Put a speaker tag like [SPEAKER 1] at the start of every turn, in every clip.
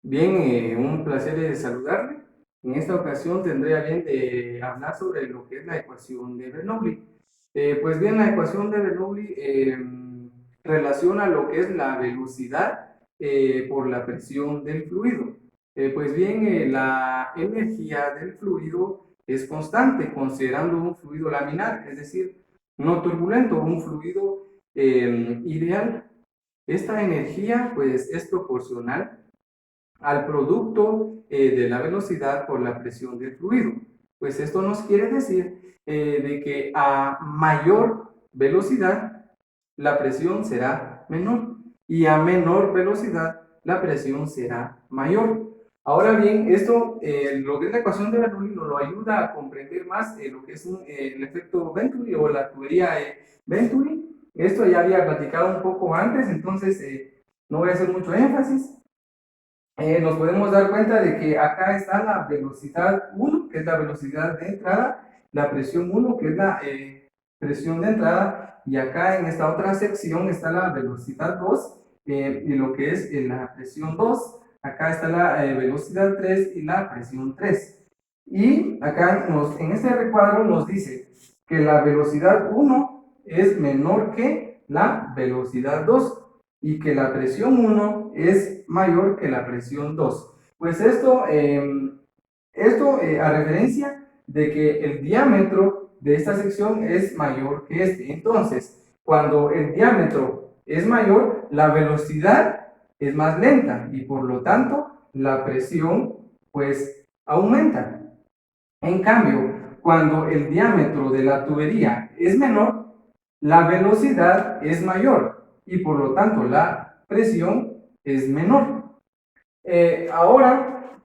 [SPEAKER 1] Bien, un placer saludarle. En esta ocasión tendré a bien de hablar sobre lo que es la ecuación de Bernoulli. Pues bien, la ecuación de Bernoulli relaciona lo que es la velocidad por la presión del fluido. Pues bien, la energía del fluido es constante, considerando un fluido laminar, es decir, no turbulento, un fluido ideal. Esta energía pues es proporcional al producto de la velocidad por la presión del fluido. Pues esto nos quiere decir de que a mayor velocidad la presión será menor y a menor velocidad la presión será mayor. Ahora bien, esto, lo que es la ecuación de Bernoulli nos lo ayuda a comprender más lo que es el efecto Venturi o la tubería Venturi. Esto ya había platicado un poco antes, entonces no voy a hacer mucho énfasis. Nos podemos dar cuenta de que acá está la velocidad 1, que es la velocidad de entrada, la presión 1, que es la presión de entrada, y acá en esta otra sección está la velocidad 2, y lo que es la presión 2. Acá está la velocidad 3 y la presión 3. Y acá en este recuadro nos dice que la velocidad 1 es menor que la velocidad 2 y que la presión 1 es mayor que la presión 2. Pues esto a referencia de que el diámetro de esta sección es mayor que este. Entonces, cuando el diámetro es mayor, la velocidad es más lenta y por lo tanto la presión pues aumenta. En cambio, cuando el diámetro de la tubería es menor, la velocidad es mayor y por lo tanto la presión es menor. Ahora,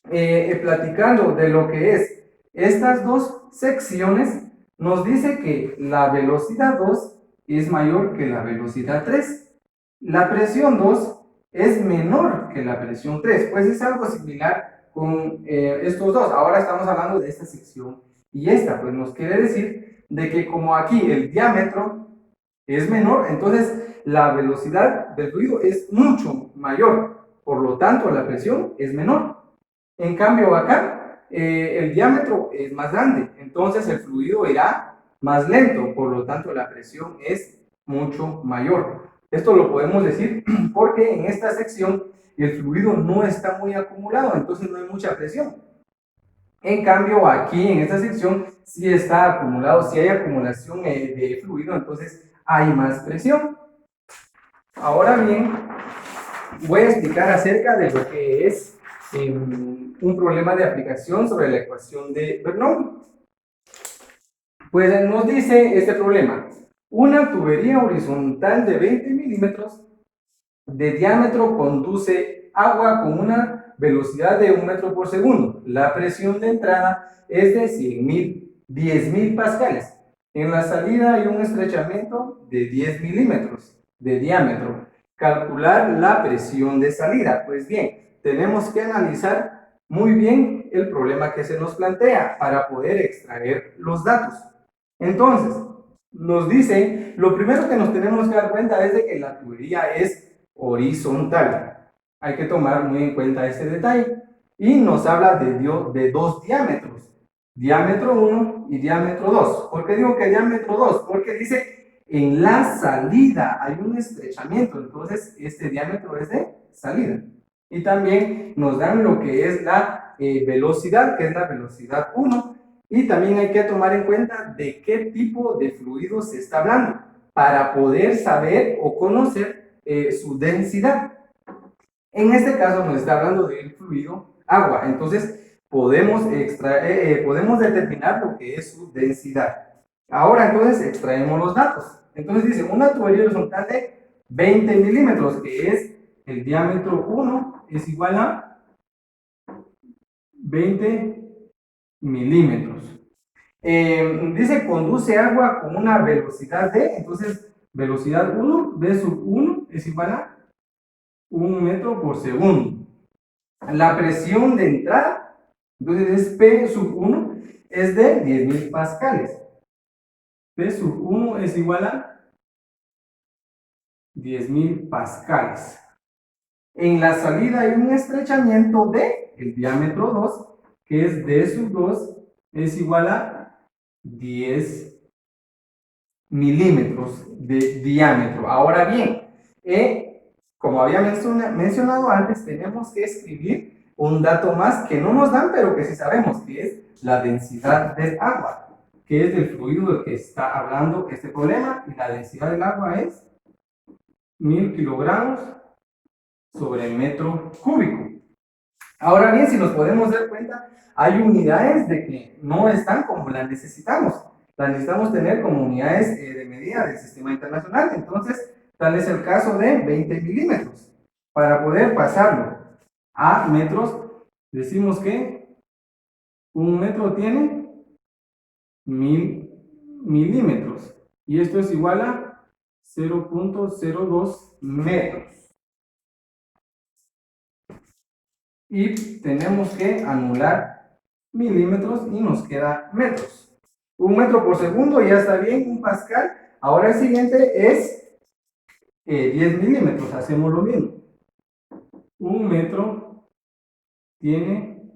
[SPEAKER 1] platicando de lo que es estas dos secciones, nos dice que la velocidad 2 es mayor que la velocidad 3. La presión 2 es menor que la presión 3, pues es algo similar con estos dos. Ahora estamos hablando de esta sección y esta, pues nos quiere decir de que como aquí el diámetro es menor, entonces la velocidad del fluido es mucho mayor, por lo tanto la presión es menor. En cambio acá el diámetro es más grande, entonces el fluido irá más lento, por lo tanto la presión es mucho mayor. Esto lo podemos decir porque en esta sección el fluido no está muy acumulado, entonces no hay mucha presión. En cambio, aquí en esta sección sí está acumulado, sí hay acumulación de fluido, entonces hay más presión. Ahora bien, voy a explicar acerca de lo que es un problema de aplicación sobre la ecuación de Bernoulli. Pues nos dice este problema: una tubería horizontal de 20 milímetros de diámetro conduce agua con una velocidad de 1 metro por segundo. La presión de entrada es de 10.000 pascales. En la salida hay un estrechamiento de 10 milímetros de diámetro. Calcular la presión de salida. Pues bien, tenemos que analizar muy bien el problema que se nos plantea para poder extraer los datos. Entonces, nos dice, lo primero que nos tenemos que dar cuenta es de que la tubería es horizontal. Hay que tomar muy en cuenta este detalle. Y nos habla de dos diámetros, diámetro 1 y diámetro 2. ¿Por qué digo que diámetro 2? Porque dice en la salida hay un estrechamiento, entonces este diámetro es de salida. Y también nos dan lo que es la velocidad, que es la velocidad 1. Y también hay que tomar en cuenta de qué tipo de fluido se está hablando para poder saber o conocer su densidad. En este caso nos está hablando del fluido agua, entonces podemos determinar lo que es su densidad. Ahora entonces extraemos los datos. Entonces dice una tubería horizontal de 20 milímetros, que es el diámetro 1, es igual a 20 milímetros. Dice conduce agua con una velocidad de, entonces velocidad 1, V sub 1 es igual a 1 metro por segundo. La presión de entrada, entonces es P sub 1, es de 10.000 pascales. P sub 1 es igual a 10.000 pascales. En la salida hay un estrechamiento de el diámetro 2, que es D sub 2, es igual a 10 milímetros de diámetro. Ahora bien, como había mencionado antes, tenemos que escribir un dato más que no nos dan, pero que sí sabemos, que es la densidad del agua, que es el fluido del que está hablando este problema, y la densidad del agua es 1000 kilogramos sobre metro cúbico. Ahora bien, si nos podemos dar cuenta, hay unidades de que no están como las necesitamos. Las necesitamos tener como unidades de medida del sistema internacional. Entonces, tal es el caso de 20 milímetros. Para poder pasarlo a metros, decimos que un metro tiene 1000 milímetros. Y esto es igual a 0.02 metros. Y tenemos que anular milímetros y nos queda metros. Un metro por segundo ya está bien, un pascal. Ahora el siguiente es 10 milímetros, hacemos lo mismo. Un metro tiene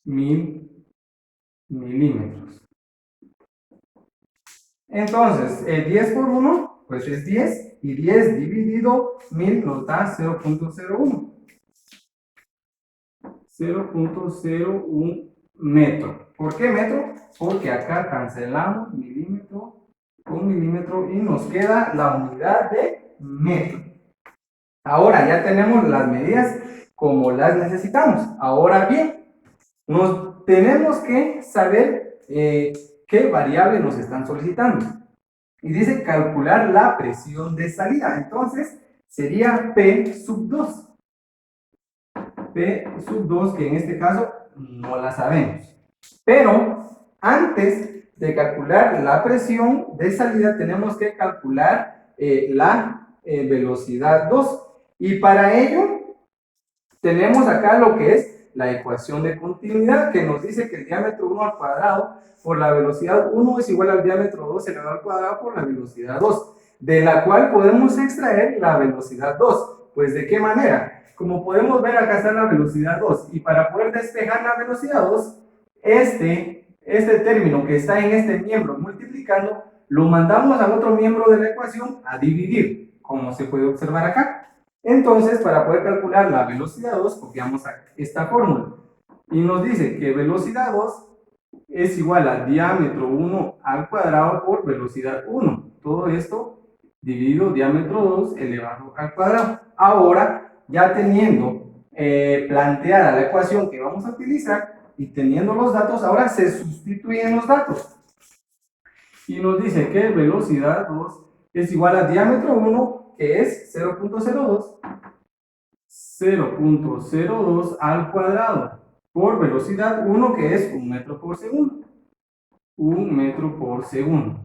[SPEAKER 1] 1000 milímetros. Entonces, 10 por 1, pues es 10, y 10 dividido 1000 nos da 0.01. 0.01 metro. ¿Por qué metro? Porque acá cancelamos milímetro con milímetro y nos queda la unidad de metro. Ahora ya tenemos las medidas como las necesitamos. Ahora bien, nos tenemos que saber qué variable nos están solicitando. Y dice calcular la presión de salida. Entonces sería P sub 2. P sub 2, que en este caso no la sabemos. Pero antes de calcular la presión de salida, tenemos que calcular la velocidad 2. Y para ello, tenemos acá lo que es la ecuación de continuidad, que nos dice que el diámetro 1 al cuadrado por la velocidad 1 es igual al diámetro 2 elevado al cuadrado por la velocidad 2, de la cual podemos extraer la velocidad 2. Pues, ¿de qué manera? Como podemos ver, acá está la velocidad 2, y para poder despejar la velocidad 2, este término que está en este miembro multiplicando, lo mandamos al otro miembro de la ecuación a dividir, como se puede observar acá. Entonces, para poder calcular la velocidad 2, copiamos esta fórmula, y nos dice que velocidad 2 es igual a diámetro 1 al cuadrado por velocidad 1. Todo esto dividido diámetro 2 elevado al cuadrado. Ahora, ya teniendo planteada la ecuación que vamos a utilizar y teniendo los datos, ahora se sustituyen los datos. Y nos dice que velocidad 2 es igual a diámetro 1, que es 0.02, 0.02 al cuadrado, por velocidad 1, que es 1 metro por segundo. 1 metro por segundo.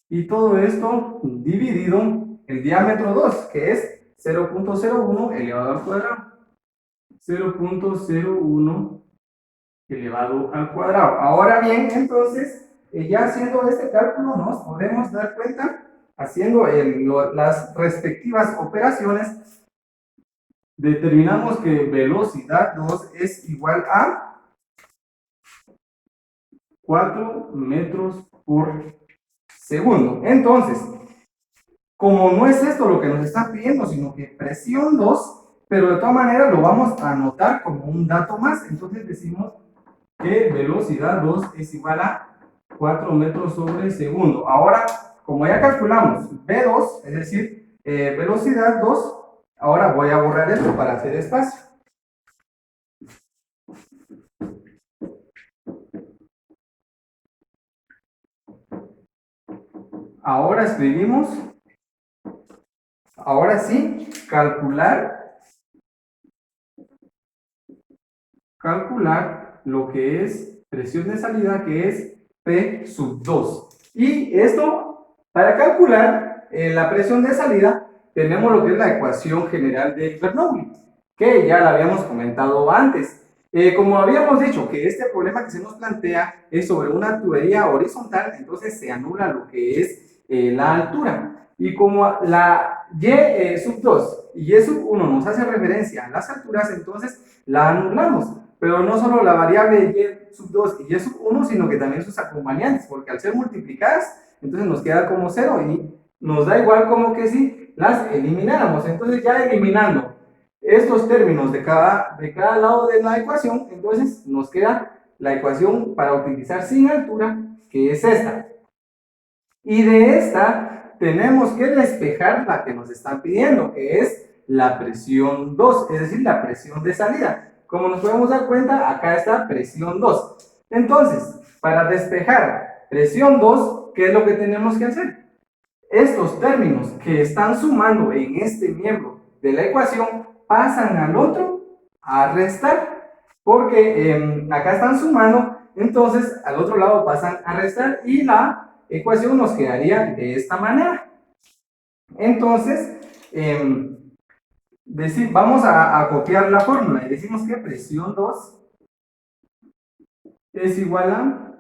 [SPEAKER 1] Y todo esto dividido el diámetro 2, que es 0.01 elevado al cuadrado. 0.01 elevado al cuadrado. Ahora bien, entonces, ya haciendo este cálculo nos podemos dar cuenta, haciendo las respectivas operaciones, determinamos que velocidad 2 es igual a 4 metros por segundo. Entonces, como no es esto lo que nos está pidiendo, sino que presión 2, pero de todas maneras lo vamos a anotar como un dato más. Entonces decimos que velocidad 2 es igual a 4 metros sobre segundo. Ahora, como ya calculamos V2, es decir, velocidad 2, ahora voy a borrar esto para hacer espacio. Ahora escribimos, ahora sí, calcular lo que es presión de salida, que es P sub 2. Y esto, para calcular la presión de salida, tenemos lo que es la ecuación general de Bernoulli, que ya la habíamos comentado antes. Como habíamos dicho que este problema que se nos plantea es sobre una tubería horizontal, entonces se anula lo que es la altura. Y como la y sub 2 y Y sub 1 nos hace referencia a las alturas, entonces la anulamos. Pero no solo la variable Y sub 2 y Y sub 1, sino que también sus acompañantes, porque al ser multiplicadas, entonces nos queda como 0 y nos da igual como que si las elimináramos. Entonces ya eliminando estos términos de cada lado de la ecuación, entonces nos queda la ecuación para utilizar sin altura, que es esta. Y de esta tenemos que despejar la que nos están pidiendo, que es la presión 2, es decir, la presión de salida. Como nos podemos dar cuenta, acá está presión 2. Entonces, para despejar presión 2, ¿qué es lo que tenemos que hacer? Estos términos que están sumando en este miembro de la ecuación pasan al otro a restar, porque acá están sumando, entonces al otro lado pasan a restar y la ecuación nos quedaría de esta manera. Entonces, vamos a copiar la fórmula y decimos que presión 2 es igual a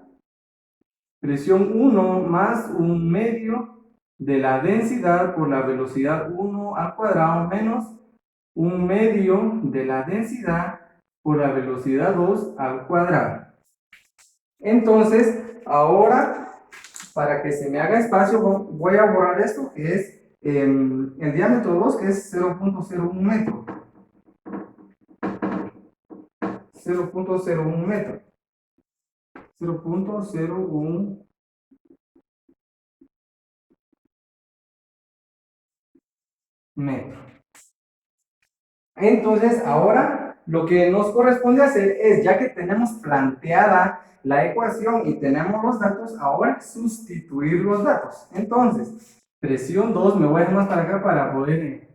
[SPEAKER 1] presión 1 más 1/2 de la densidad por la velocidad 1 al cuadrado menos 1/2 de la densidad por la velocidad 2 al cuadrado. Entonces, ahora, para que se me haga espacio, voy a borrar esto, que es el diámetro 2, que es 0.01 metro. 0.01 metro. 0.01 metro. Entonces, ahora lo que nos corresponde hacer es, ya que tenemos planteada la ecuación y tenemos los datos, ahora sustituir los datos. Entonces, presión 2, me voy a ir más para acá para poder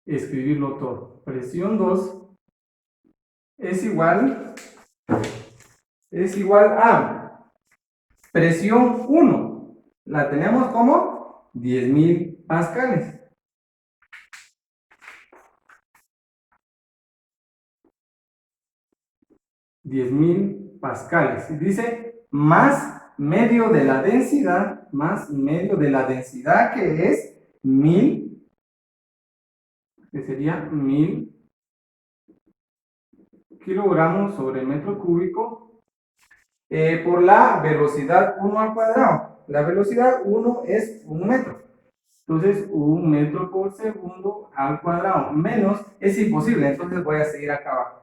[SPEAKER 1] escribirlo todo. Presión 2 es igual a presión 1. La tenemos como 10.000 pascales. 10.000 pascales. Y dice más medio de la densidad, que es 1000, que sería 1000 kilogramos sobre metro cúbico, por la velocidad 1 al cuadrado. La velocidad 1 es 1 metro. Entonces, 1 metro por segundo al cuadrado. Menos es imposible, entonces voy a seguir acá abajo.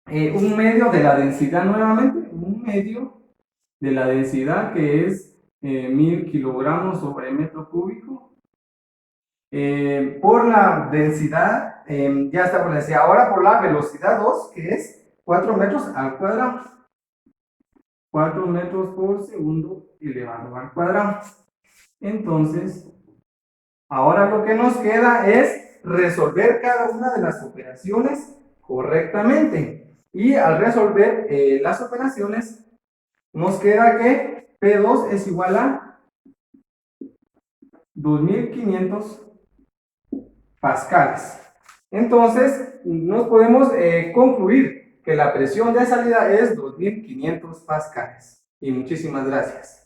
[SPEAKER 1] 1/2 de la densidad nuevamente, 1/2 de la densidad, que es 1000 kilogramos sobre metro cúbico, por la densidad, ya está por la densidad, ahora por la velocidad 2, que es 4 metros al cuadrado. 4 metros por segundo elevado al cuadrado. Entonces, ahora lo que nos queda es resolver cada una de las operaciones correctamente. Y al resolver las operaciones, nos queda que P2 es igual a 2500 pascales. Entonces, nos podemos concluir que la presión de salida es 2500 pascales. Y muchísimas gracias.